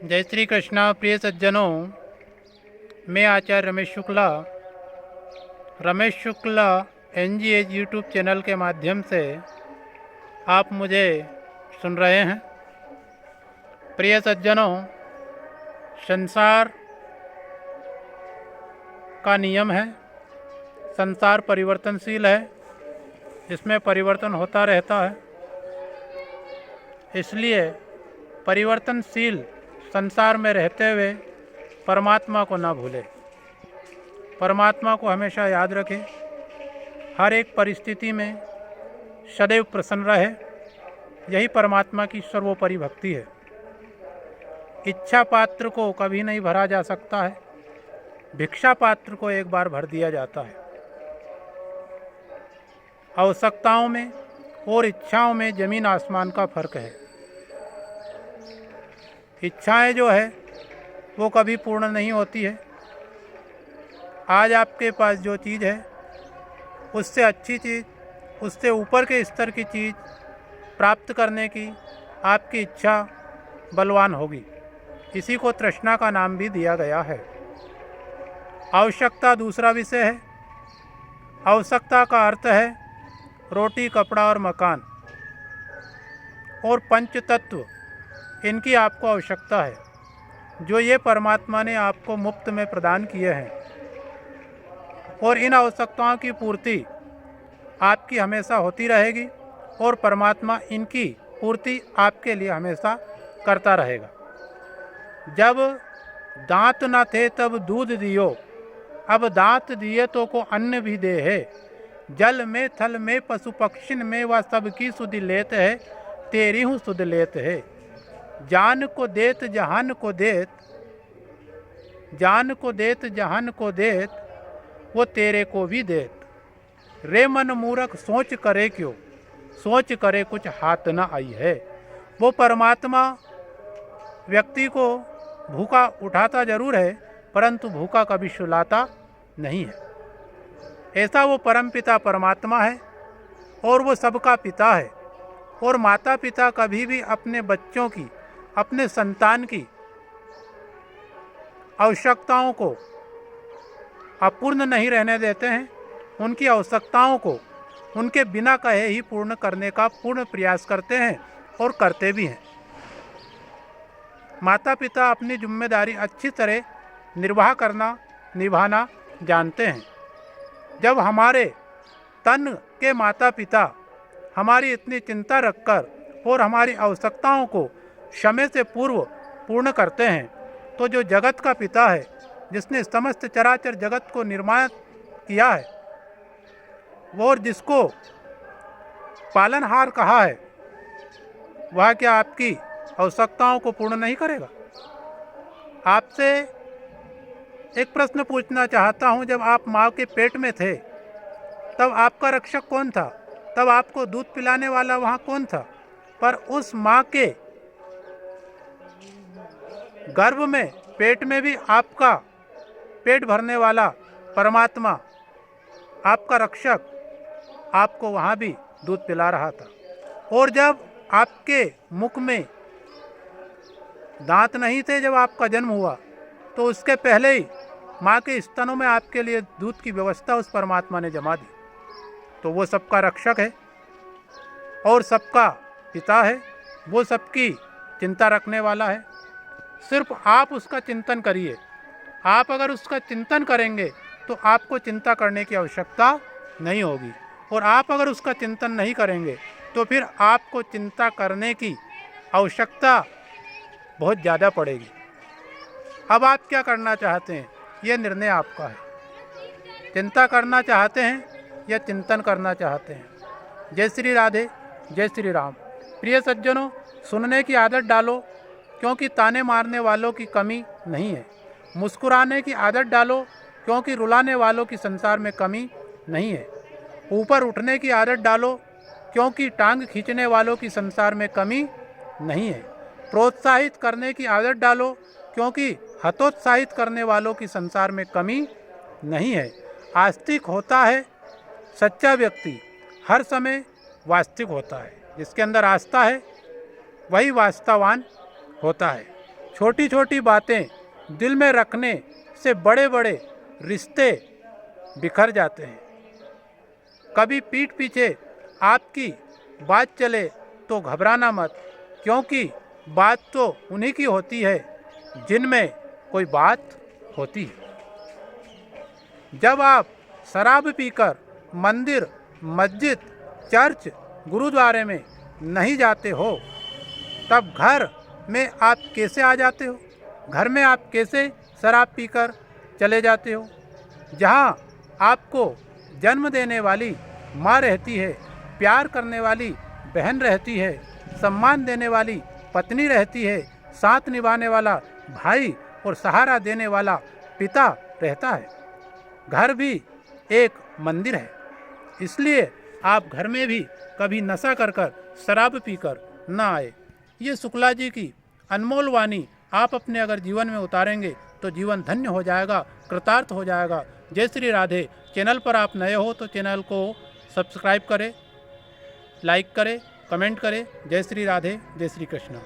जय श्री कृष्णा। प्रिय सज्जनों, मैं Acharya Ramesh Shukla NGH YouTube channel के माध्यम से आप मुझे सुन रहे हैं। प्रिय सज्जनों, संसार का नियम है, संसार परिवर्तनशील है, इसमें परिवर्तन होता रहता है। इसलिए परिवर्तनशील संसार में रहते हुए परमात्मा को ना भूलें, परमात्मा को हमेशा याद रखें, हर एक परिस्थिति में सदैव प्रसन्न रहे। यही परमात्मा की सर्वोपरि भक्ति है। इच्छा पात्र को कभी नहीं भरा जा सकता है, भिक्षा पात्र को एक बार भर दिया जाता है। आवश्यकताओं में और इच्छाओं में जमीन आसमान का फर्क है। इच्छाएं जो है वो कभी पूर्ण नहीं होती है। आज आपके पास जो चीज़ है उससे अच्छी चीज़, उससे ऊपर के स्तर की चीज़ प्राप्त करने की आपकी इच्छा बलवान होगी। इसी को तृष्णा का नाम भी दिया गया है। आवश्यकता दूसरा विषय है। आवश्यकता का अर्थ है रोटी, कपड़ा और मकान और पंच तत्व, इनकी आपको आवश्यकता है, जो ये परमात्मा ने आपको मुफ्त में प्रदान किए हैं। और इन आवश्यकताओं की पूर्ति आपकी हमेशा होती रहेगी और परमात्मा इनकी पूर्ति आपके लिए हमेशा करता रहेगा। जब दांत न थे तब दूध दियो, अब दांत दिए तो को अन्न भी दे है। जल में थल में पशु पक्षिन में वह सबकी सुध लेत है, तेरी हूँ सुध लेत है। जान को देत जहान को देत, जान को देत जहान को देत, वो तेरे को भी देत। रे मन मूर्ख सोच करे क्यों, सोच करे कुछ हाथ न आई है। वो परमात्मा व्यक्ति को भूखा उठाता जरूर है, परंतु भूखा कभी सुलाता नहीं है। ऐसा वो परमपिता परमात्मा है और वो सबका पिता है। और माता पिता कभी भी अपने बच्चों की, अपने संतान की आवश्यकताओं को अपूर्ण नहीं रहने देते हैं। उनकी आवश्यकताओं को उनके बिना कहे ही पूर्ण करने का पूर्ण प्रयास करते हैं और करते भी हैं। माता पिता अपनी जिम्मेदारी अच्छी तरह निभाना जानते हैं। जब हमारे तन के माता पिता हमारी इतनी चिंता रखकर और हमारी आवश्यकताओं को समय से पूर्व पूर्ण करते हैं, तो जो जगत का पिता है, जिसने समस्त चराचर जगत को निर्माण किया है, वो और जिसको पालनहार कहा है, वह क्या आपकी आवश्यकताओं को पूर्ण नहीं करेगा? आपसे एक प्रश्न पूछना चाहता हूँ। जब आप माँ के पेट में थे तब आपका रक्षक कौन था? तब आपको दूध पिलाने वाला वहाँ कौन था? पर उस माँ के गर्भ में, पेट में भी आपका पेट भरने वाला परमात्मा, आपका रक्षक, आपको वहाँ भी दूध पिला रहा था। और जब आपके मुख में दांत नहीं थे, जब आपका जन्म हुआ, तो उसके पहले ही माँ के स्तनों में आपके लिए दूध की व्यवस्था उस परमात्मा ने जमा दी। तो वो सबका रक्षक है और सबका पिता है, वो सबकी चिंता रखने वाला है। सिर्फ आप उसका चिंतन करिए। आप अगर उसका चिंतन करेंगे तो आपको चिंता करने की आवश्यकता नहीं होगी, और आप अगर उसका चिंतन नहीं करेंगे तो फिर आपको चिंता करने की आवश्यकता बहुत ज़्यादा पड़ेगी। अब आप क्या करना चाहते हैं, ये निर्णय आपका है। चिंता करना चाहते हैं या चिंतन करना चाहते हैं? जय श्री राधे, जय श्री राम। प्रिय सज्जनों, सुनने की आदत डालो, क्योंकि ताने मारने वालों की कमी नहीं है। मुस्कुराने की आदत डालो, क्योंकि रुलाने वालों की संसार में कमी नहीं है। ऊपर उठने की आदत डालो, क्योंकि टांग खींचने वालों की संसार में कमी नहीं है। प्रोत्साहित करने की आदत डालो, क्योंकि हतोत्साहित करने वालों की संसार में कमी नहीं है। आस्तिक होता है सच्चा व्यक्ति, हर समय वास्तविक होता है। जिसके अंदर आस्था है वही वास्तववान होता है। छोटी छोटी बातें दिल में रखने से बड़े बड़े रिश्ते बिखर जाते हैं। कभी पीठ पीछे आपकी बात चले तो घबराना मत, क्योंकि बात तो उन्हीं की होती है जिनमें कोई बात होती है। जब आप शराब पीकर मंदिर, मस्जिद, चर्च, गुरुद्वारे में नहीं जाते हो, तब घर में आप कैसे आ जाते हो? घर में आप कैसे शराब पीकर चले जाते हो? जहाँ आपको जन्म देने वाली माँ रहती है, प्यार करने वाली बहन रहती है, सम्मान देने वाली पत्नी रहती है, साथ निभाने वाला भाई और सहारा देने वाला पिता रहता है। घर भी एक मंदिर है। इसलिए आप घर में भी कभी नशा कर शराब पीकर ना आए। ये शुक्ला जी की अनमोल वाणी आप अपने अगर जीवन में उतारेंगे तो जीवन धन्य हो जाएगा, कृतार्थ हो जाएगा। जय श्री राधे। चैनल पर आप नए हो तो चैनल को सब्सक्राइब करें, लाइक करें, कमेंट करें। जय श्री राधे, जय श्री कृष्ण।